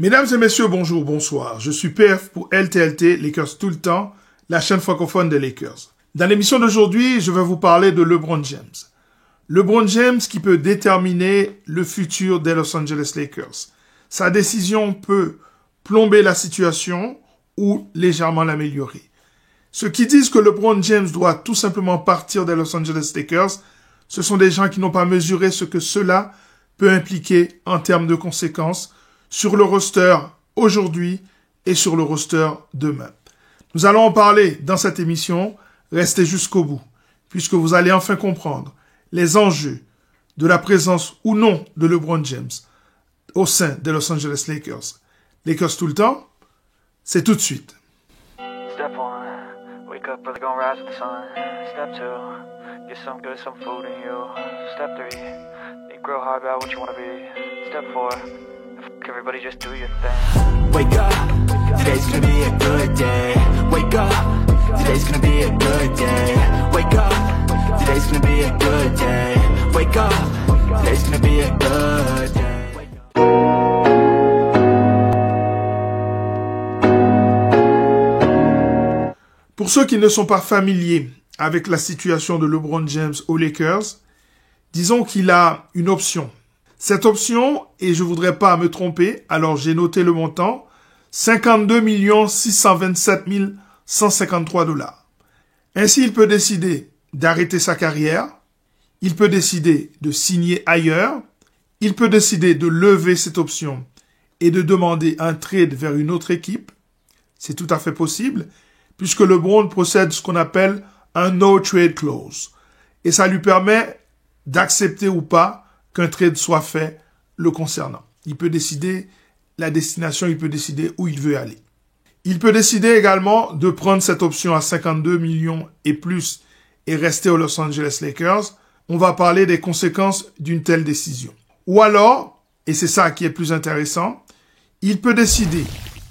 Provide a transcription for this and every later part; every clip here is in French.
Mesdames et messieurs, bonjour, bonsoir. Je suis PF pour LTLT, Lakers tout le temps, la chaîne francophone des Lakers. Dans l'émission d'aujourd'hui, je vais vous parler de LeBron James. LeBron James qui peut déterminer le futur des Los Angeles Lakers. Sa décision peut plomber la situation ou légèrement l'améliorer. Ceux qui disent que LeBron James doit tout simplement partir des Los Angeles Lakers, ce sont des gens qui n'ont pas mesuré ce que cela peut impliquer en termes de conséquences sur le roster aujourd'hui et sur le roster demain. Nous allons en parler dans cette émission. Restez jusqu'au bout, puisque vous allez enfin comprendre les enjeux de la présence ou non de LeBron James au sein des Los Angeles Lakers. Lakers tout le temps, c'est tout de suite. Step 1, wake up early, gonna rise with the sun. Step 2, get some good, some food in you. Step 3, think real hard about what you wanna be. Step 4, everybody just do your thing. Wake up, today's gonna be a good day. Wake up, today's gonna be a good day. Wake up, today's gonna be a good day. Wake up, today's gonna be a good day. Pour ceux qui ne sont pas familiers avec la situation de LeBron James aux Lakers, disons qu'il a une option. Cette option, et je voudrais pas me tromper, alors j'ai noté le montant, 52 627 153 $. Ainsi, il peut décider d'arrêter sa carrière, il peut décider de signer ailleurs, il peut décider de lever cette option et de demander un trade vers une autre équipe. C'est tout à fait possible, puisque LeBron possède ce qu'on appelle un no trade clause. Et ça lui permet d'accepter ou pas qu'un trade soit fait le concernant. Il peut décider la destination, il peut décider où il veut aller. Il peut décider également de prendre cette option à 52 millions et plus et rester aux Los Angeles Lakers. On va parler des conséquences d'une telle décision. Ou alors, et c'est ça qui est plus intéressant, il peut décider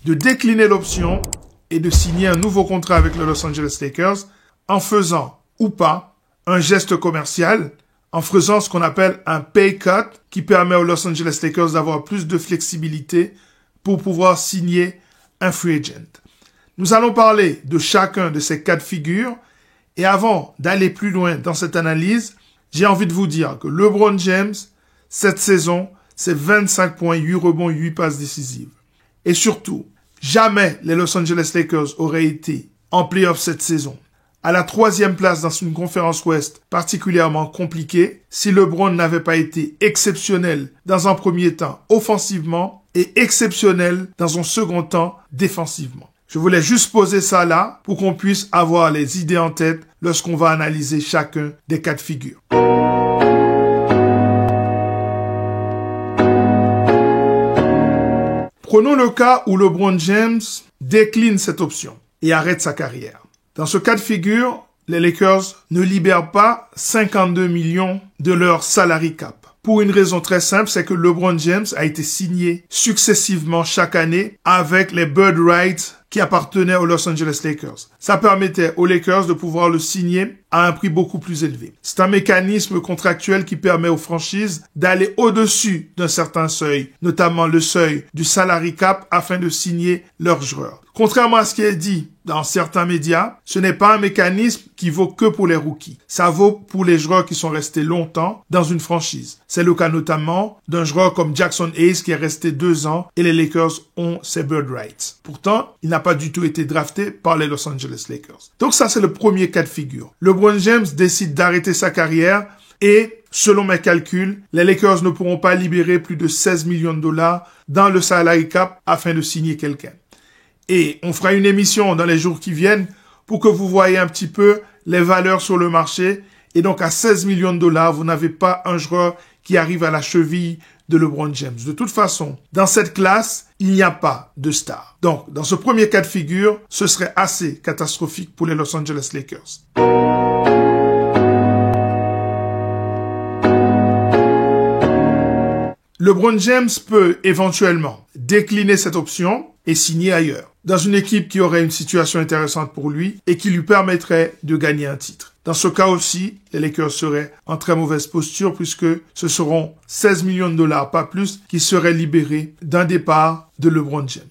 de décliner l'option et de signer un nouveau contrat avec les Los Angeles Lakers en faisant ou pas un geste commercial, en faisant ce qu'on appelle un pay cut qui permet aux Los Angeles Lakers d'avoir plus de flexibilité pour pouvoir signer un free agent. Nous allons parler de chacun de ces cas de figure et avant d'aller plus loin dans cette analyse, j'ai envie de vous dire que LeBron James, cette saison, c'est 25 points, 8 rebonds, 8 passes décisives. Et surtout, jamais les Los Angeles Lakers auraient été en playoff cette saison à la 3e place dans une conférence ouest particulièrement compliquée si LeBron n'avait pas été exceptionnel dans un premier temps offensivement et exceptionnel dans un second temps défensivement. Je voulais juste poser ça là pour qu'on puisse avoir les idées en tête lorsqu'on va analyser chacun des cas de figure. Prenons le cas où LeBron James décline cette option et arrête sa carrière. Dans ce cas de figure, les Lakers ne libèrent pas 52 millions de leur salary cap. Pour une raison très simple, c'est que LeBron James a été signé successivement chaque année avec les bird rights qui appartenaient aux Los Angeles Lakers. Ça permettait aux Lakers de pouvoir le signer à un prix beaucoup plus élevé. C'est un mécanisme contractuel qui permet aux franchises d'aller au-dessus d'un certain seuil, notamment le seuil du salary cap afin de signer leurs joueurs. Contrairement à ce qui est dit dans certains médias, ce n'est pas un mécanisme qui vaut que pour les rookies. Ça vaut pour les joueurs qui sont restés longtemps dans une franchise. C'est le cas notamment d'un joueur comme Jackson Hayes qui est resté 2 ans et les Lakers ont ses bird rights. Pourtant, il n'a pas du tout été drafté par les Los Angeles Lakers. Donc ça, c'est le premier cas de figure. LeBron James décide d'arrêter sa carrière et, selon mes calculs, les Lakers ne pourront pas libérer plus de 16 millions de dollars dans le salary cap afin de signer quelqu'un. Et on fera une émission dans les jours qui viennent pour que vous voyez un petit peu les valeurs sur le marché. Et donc, à 16 millions de dollars, vous n'avez pas un joueur qui arrive à la cheville de LeBron James. De toute façon, dans cette classe, il n'y a pas de star. Donc, dans ce premier cas de figure, ce serait assez catastrophique pour les Los Angeles Lakers. LeBron James peut éventuellement décliner cette option et signer ailleurs, dans une équipe qui aurait une situation intéressante pour lui et qui lui permettrait de gagner un titre. Dans ce cas aussi, les Lakers seraient en très mauvaise posture puisque ce seront 16 millions de dollars, pas plus, qui seraient libérés d'un départ de LeBron James.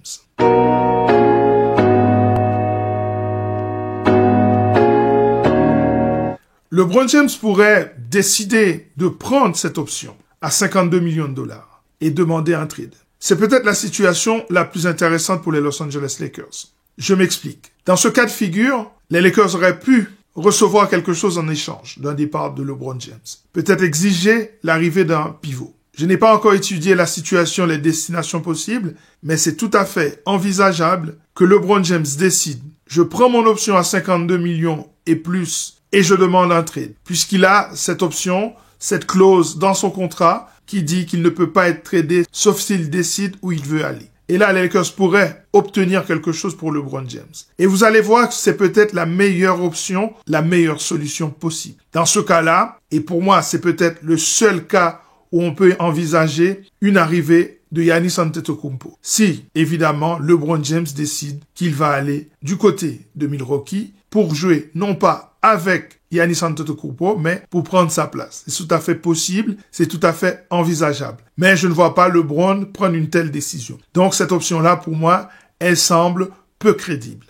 LeBron James pourrait décider de prendre cette option à 52 millions de dollars et demander un trade. C'est peut-être la situation la plus intéressante pour les Los Angeles Lakers. Je m'explique. Dans ce cas de figure, les Lakers auraient pu recevoir quelque chose en échange d'un départ de LeBron James. Peut-être exiger l'arrivée d'un pivot. Je n'ai pas encore étudié la situation, les destinations possibles, mais c'est tout à fait envisageable que LeBron James décide. Je prends mon option à 52 millions et plus et je demande un trade. Puisqu'il a cette option, cette clause dans son contrat qui dit qu'il ne peut pas être tradé sauf s'il décide où il veut aller. Et là, les Lakers pourraient obtenir quelque chose pour LeBron James. Et vous allez voir que c'est peut-être la meilleure option, la meilleure solution possible. Dans ce cas-là, et pour moi, c'est peut-être le seul cas où on peut envisager une arrivée de Giannis Antetokounmpo. Si, évidemment, LeBron James décide qu'il va aller du côté de Milwaukee pour jouer non pas avec Giannis Antetokounmpo, mais pour prendre sa place. C'est tout à fait possible, c'est tout à fait envisageable. Mais je ne vois pas LeBron prendre une telle décision. Donc cette option-là, pour moi, elle semble peu crédible.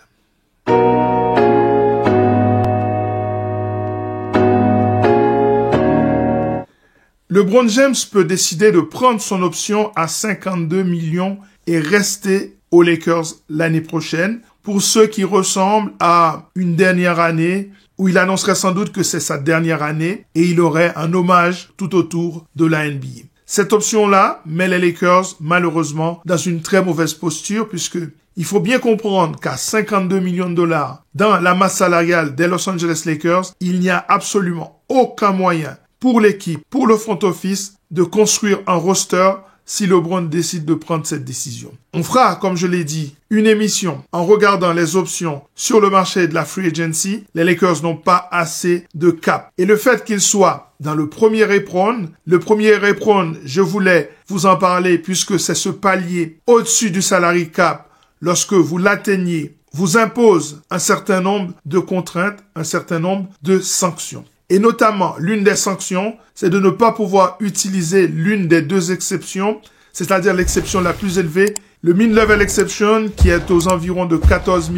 LeBron James peut décider de prendre son option à 52 millions et rester aux Lakers l'année prochaine. Pour ceux qui ressemblent à une dernière année où il annoncerait sans doute que c'est sa dernière année et il aurait un hommage tout autour de la NBA. Cette option-là met les Lakers, malheureusement, dans une très mauvaise posture puisque il faut bien comprendre qu'à 52 millions de dollars dans la masse salariale des Los Angeles Lakers, il n'y a absolument aucun moyen pour l'équipe, pour le front office, de construire un roster si LeBron décide de prendre cette décision. On fera, comme je l'ai dit, une émission en regardant les options sur le marché de la free agency. Les Lakers n'ont pas assez de cap. Et le fait qu'ils soient dans le premier apron, je voulais vous en parler puisque c'est ce palier au-dessus du salary cap. Lorsque vous l'atteignez, vous impose un certain nombre de contraintes, un certain nombre de sanctions. Et notamment, l'une des sanctions, c'est de ne pas pouvoir utiliser l'une des deux exceptions, c'est-à-dire l'exception la plus élevée, le mid-level exception, qui est aux environs de 14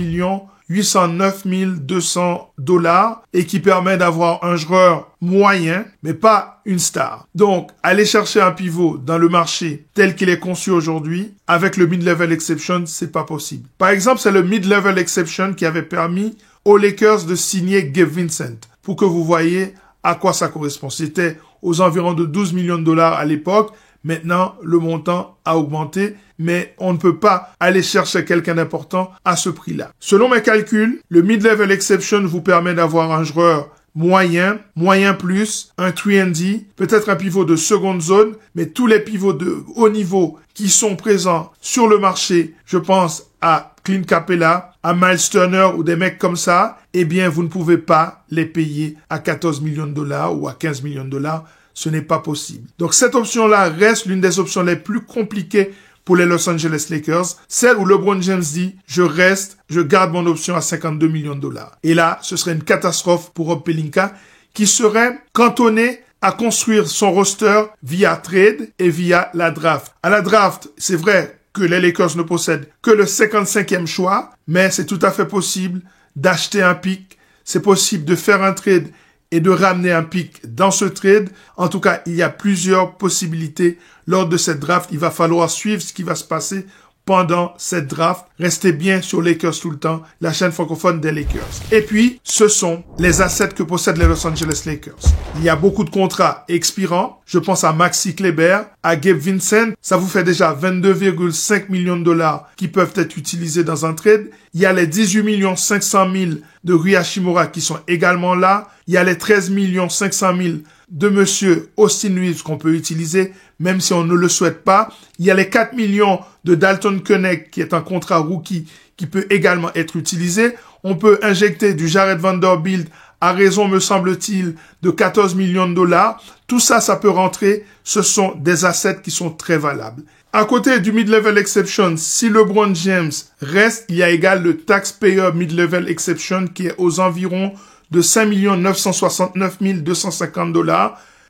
809 200 dollars et qui permet d'avoir un joueur moyen, mais pas une star. Donc, aller chercher un pivot dans le marché tel qu'il est conçu aujourd'hui, avec le mid-level exception, c'est pas possible. Par exemple, c'est le mid-level exception qui avait permis aux Lakers de signer Gabe Vincent, pour que vous voyez à quoi ça correspond. C'était aux environs de 12 millions de dollars à l'époque. Maintenant, le montant a augmenté, mais on ne peut pas aller chercher quelqu'un d'important à ce prix-là. Selon mes calculs, le mid-level exception vous permet d'avoir un joueur moyen plus, un 3&D, peut-être un pivot de seconde zone, mais tous les pivots de haut niveau qui sont présents sur le marché, je pense à Clint Capella, à Miles Turner ou des mecs comme ça, eh bien, vous ne pouvez pas les payer à 14 millions de dollars ou à 15 millions de dollars. Ce n'est pas possible. Donc, cette option-là reste l'une des options les plus compliquées pour les Los Angeles Lakers. Celle où LeBron James dit, je garde mon option à 52 millions de dollars. Et là, ce serait une catastrophe pour Rob Pelinka qui serait cantonné à construire son roster via trade et via la draft. À la draft, c'est vrai que les Lakers ne possèdent que le 55e choix, mais c'est tout à fait possible d'acheter un pick. C'est possible de faire un trade et de ramener un pick dans ce trade. En tout cas, il y a plusieurs possibilités lors de cette draft. Il va falloir suivre ce qui va se passer pendant cette draft. Restez bien sur Lakers tout le temps, la chaîne francophone des Lakers. Et puis, ce sont les assets que possèdent les Los Angeles Lakers. Il y a beaucoup de contrats expirants. Je pense à Maxi Kleber, à Gabe Vincent. Ça vous fait déjà 22,5 millions de dollars qui peuvent être utilisés dans un trade. Il y a les 18 500 000 de Rui Hachimura qui sont également là. Il y a les 13 500 000 de monsieur Austin Reeves qu'on peut utiliser, même si on ne le souhaite pas. Il y a les 4 millions de Dalton Keunig, qui est un contrat rookie, qui peut également être utilisé. On peut injecter du Jared Vanderbilt à raison, me semble-t-il, de 14 millions de dollars. Tout ça, ça peut rentrer. Ce sont des assets qui sont très valables. À côté du mid-level exception, si LeBron James reste, il y a également le taxpayer mid-level exception qui est aux environs de 5 969 250 $.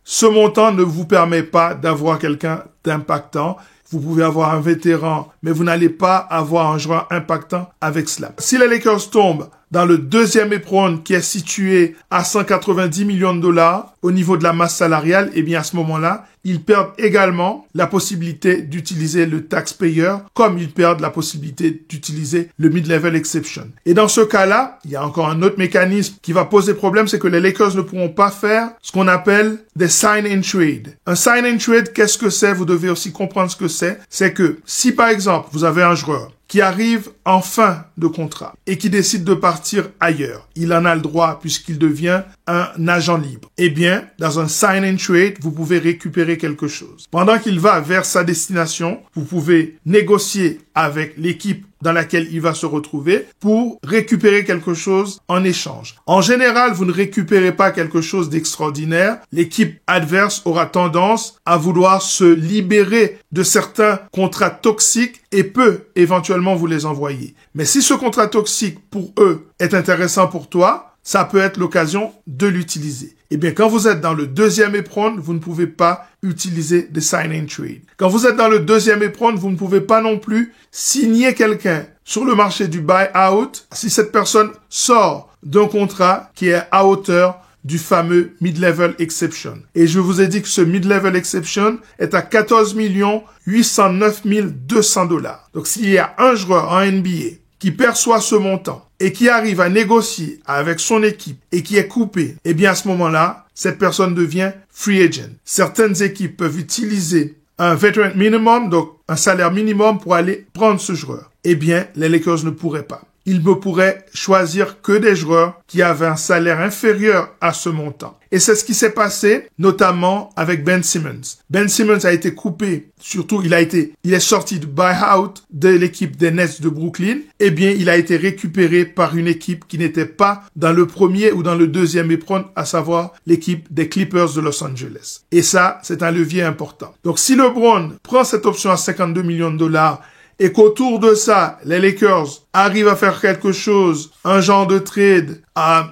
Ce montant ne vous permet pas d'avoir quelqu'un d'impactant. Vous pouvez avoir un vétéran, mais vous n'allez pas avoir un joueur impactant avec cela. Si les Lakers tombent dans le deuxième éperon qui est situé à 190 millions de $, au niveau de la masse salariale, eh bien à ce moment-là, ils perdent également la possibilité d'utiliser le taxpayer, comme ils perdent la possibilité d'utiliser le mid-level exception. Et dans ce cas-là, il y a encore un autre mécanisme qui va poser problème, c'est que les Lakers ne pourront pas faire ce qu'on appelle des sign and trade. Un sign and trade, qu'est-ce que c'est? Vous devez aussi comprendre ce que c'est. C'est que si par exemple, vous avez un joueur qui arrive en fin de contrat et qui décide de partir ailleurs, il en a le droit puisqu'il devient un agent libre. Eh bien, dans un sign and trade, vous pouvez récupérer quelque chose. Pendant qu'il va vers sa destination, vous pouvez négocier avec l'équipe dans laquelle il va se retrouver pour récupérer quelque chose en échange. En général, vous ne récupérez pas quelque chose d'extraordinaire. L'équipe adverse aura tendance à vouloir se libérer de certains contrats toxiques et peut éventuellement vous les envoyer. Mais si ce contrat toxique pour eux est intéressant pour toi, ça peut être l'occasion de l'utiliser. Eh bien, quand vous êtes dans le deuxième éperon, vous ne pouvez pas utiliser des sign and trade. Quand vous êtes dans le deuxième éperon, vous ne pouvez pas non plus signer quelqu'un sur le marché du buy-out si cette personne sort d'un contrat qui est à hauteur du fameux mid-level exception. Et je vous ai dit que ce mid-level exception est à 14 809 200 $. Donc, s'il y a un joueur en NBA qui perçoit ce montant et qui arrive à négocier avec son équipe et qui est coupé, eh bien à ce moment-là, cette personne devient free agent. Certaines équipes peuvent utiliser un veteran minimum, donc un salaire minimum pour aller prendre ce joueur. Eh bien, les Lakers ne pourraient pas. Ils ne pourraient choisir que des joueurs qui avaient un salaire inférieur à ce montant. Et c'est ce qui s'est passé, notamment avec Ben Simmons. Ben Simmons a été coupé, surtout il est sorti du buy-out de l'équipe des Nets de Brooklyn. Eh bien, il a été récupéré par une équipe qui n'était pas dans le premier ou dans le deuxième éperon, à savoir l'équipe des Clippers de Los Angeles. Et ça, c'est un levier important. Donc, si LeBron prend cette option à 52 millions de $, et qu'autour de ça, les Lakers arrivent à faire quelque chose, un genre de trade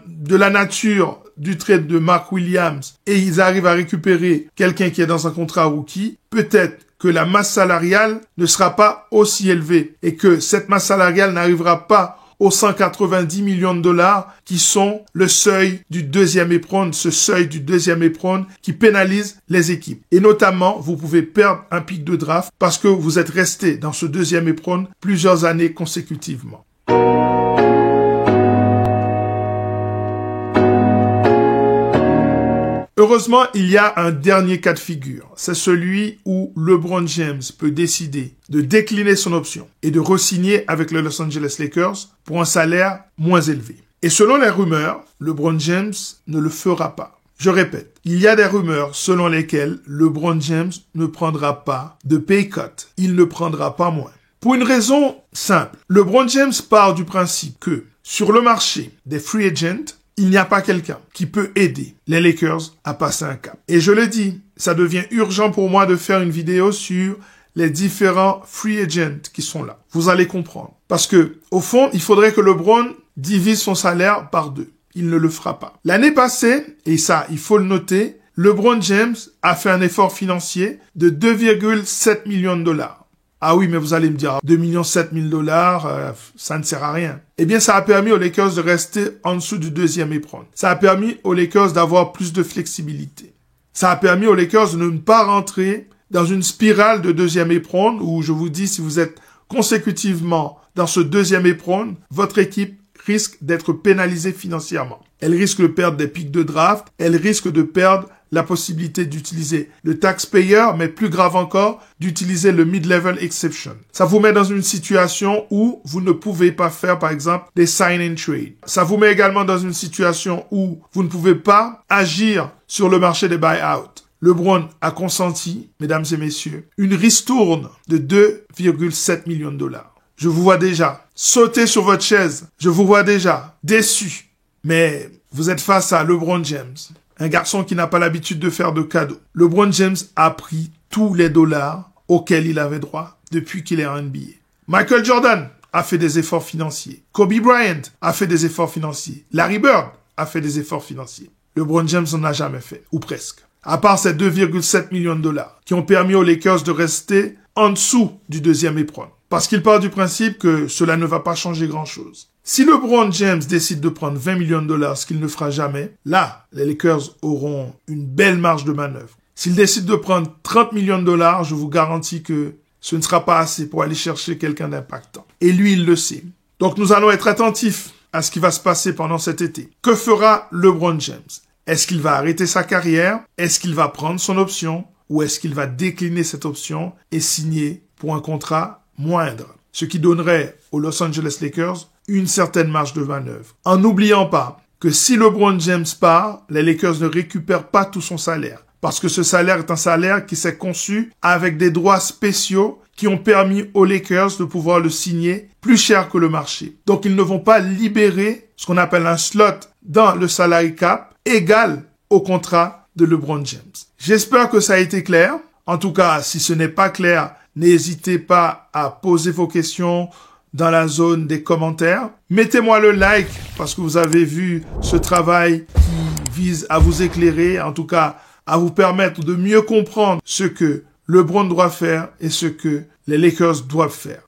de la nature du trade de Mark Williams, et ils arrivent à récupérer quelqu'un qui est dans un contrat rookie, peut-être que la masse salariale ne sera pas aussi élevée et que cette masse salariale n'arrivera pas aux 190 millions de $, qui sont le seuil du deuxième éperon, ce seuil du deuxième éperon qui pénalise les équipes. Et notamment, vous pouvez perdre un pic de draft parce que vous êtes resté dans ce deuxième éperon plusieurs années consécutivement. Heureusement, il y a un dernier cas de figure. C'est celui où LeBron James peut décider de décliner son option et de re-signer avec les Los Angeles Lakers pour un salaire moins élevé. Et selon les rumeurs, LeBron James ne le fera pas. Je répète, il y a des rumeurs selon lesquelles LeBron James ne prendra pas de pay cut. Il ne prendra pas moins. Pour une raison simple, LeBron James part du principe que sur le marché des free agents, il n'y a pas quelqu'un qui peut aider les Lakers à passer un cap. Et je le dis, ça devient urgent pour moi de faire une vidéo sur les différents free agents qui sont là. Vous allez comprendre. Parce que, au fond, il faudrait que LeBron divise son salaire par 2. Il ne le fera pas. L'année passée, et ça, il faut le noter, LeBron James a fait un effort financier de 2,7 millions de $. Ah oui, mais vous allez me dire, 2,7 millions de $, ça ne sert à rien. Eh bien, ça a permis aux Lakers de rester en dessous du deuxième éperon. Ça a permis aux Lakers d'avoir plus de flexibilité. Ça a permis aux Lakers de ne pas rentrer dans une spirale de deuxième éperon où je vous dis, si vous êtes consécutivement dans ce deuxième éperon, votre équipe risque d'être pénalisée financièrement. Elle risque de perdre des pics de draft, elle risque de perdre la possibilité d'utiliser le taxpayer, mais plus grave encore, d'utiliser le mid-level exception. Ça vous met dans une situation où vous ne pouvez pas faire, par exemple, des sign and trade. Ça vous met également dans une situation où vous ne pouvez pas agir sur le marché des buy-out. LeBron a consenti, mesdames et messieurs, une ristourne de 2,7 millions de $. Je vous vois déjà sauter sur votre chaise. Je vous vois déjà déçu. Mais vous êtes face à LeBron James, un garçon qui n'a pas l'habitude de faire de cadeaux. LeBron James a pris tous les dollars auxquels il avait droit depuis qu'il est en NBA. Michael Jordan a fait des efforts financiers. Kobe Bryant a fait des efforts financiers. Larry Bird a fait des efforts financiers. LeBron James n'en a jamais fait, ou presque. À part ces 2,7 millions de dollars qui ont permis aux Lakers de rester en dessous du deuxième éperon. Parce qu'il part du principe que cela ne va pas changer grand-chose. Si LeBron James décide de prendre 20 millions de dollars, ce qu'il ne fera jamais, là, les Lakers auront une belle marge de manœuvre. S'il décide de prendre 30 millions de dollars, je vous garantis que ce ne sera pas assez pour aller chercher quelqu'un d'impactant. Et lui, il le sait. Donc nous allons être attentifs à ce qui va se passer pendant cet été. Que fera LeBron James? Est-ce qu'il va arrêter sa carrière? Est-ce qu'il va prendre son option? Ou est-ce qu'il va décliner cette option et signer pour un contrat moindre? Ce qui donnerait aux Los Angeles Lakers une certaine marge de manœuvre. En n'oubliant pas que si LeBron James part, les Lakers ne récupèrent pas tout son salaire. Parce que ce salaire est un salaire qui s'est conçu avec des droits spéciaux qui ont permis aux Lakers de pouvoir le signer plus cher que le marché. Donc ils ne vont pas libérer ce qu'on appelle un slot dans le salary cap égal au contrat de LeBron James. J'espère que ça a été clair. En tout cas, si ce n'est pas clair, n'hésitez pas à poser vos questions dans la zone des commentaires. Mettez-moi le like parce que vous avez vu ce travail qui vise à vous éclairer, en tout cas à vous permettre de mieux comprendre ce que LeBron doit faire et ce que les Lakers doivent faire.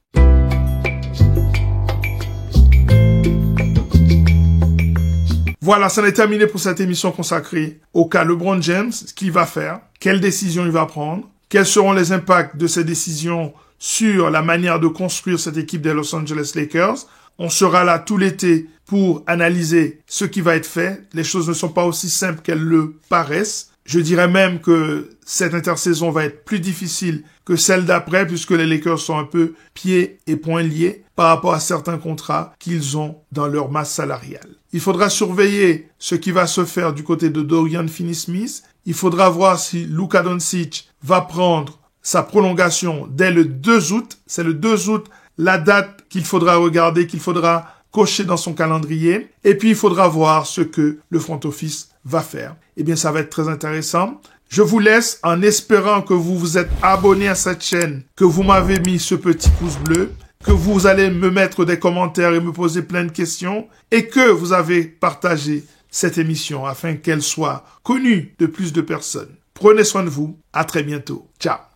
Voilà, ça en est terminé pour cette émission consacrée au cas LeBron James, ce qu'il va faire, quelles décisions il va prendre, quels seront les impacts de ces décisions sur la manière de construire cette équipe des Los Angeles Lakers. On sera là tout l'été pour analyser ce qui va être fait. Les choses ne sont pas aussi simples qu'elles le paraissent. Je dirais même que cette intersaison va être plus difficile que celle d'après puisque les Lakers sont un peu pieds et poings liés par rapport à certains contrats qu'ils ont dans leur masse salariale. Il faudra surveiller ce qui va se faire du côté de Dorian Finney-Smith. Il faudra voir si Luka Doncic va prendre sa prolongation dès le 2 août. C'est le 2 août la date qu'il faudra regarder, qu'il faudra cocher dans son calendrier. Et puis, il faudra voir ce que le front office va faire. Eh bien, ça va être très intéressant. Je vous laisse en espérant que vous vous êtes abonné à cette chaîne, que vous m'avez mis ce petit pouce bleu, que vous allez me mettre des commentaires et me poser plein de questions et que vous avez partagé cette émission afin qu'elle soit connue de plus de personnes. Prenez soin de vous. À très bientôt. Ciao.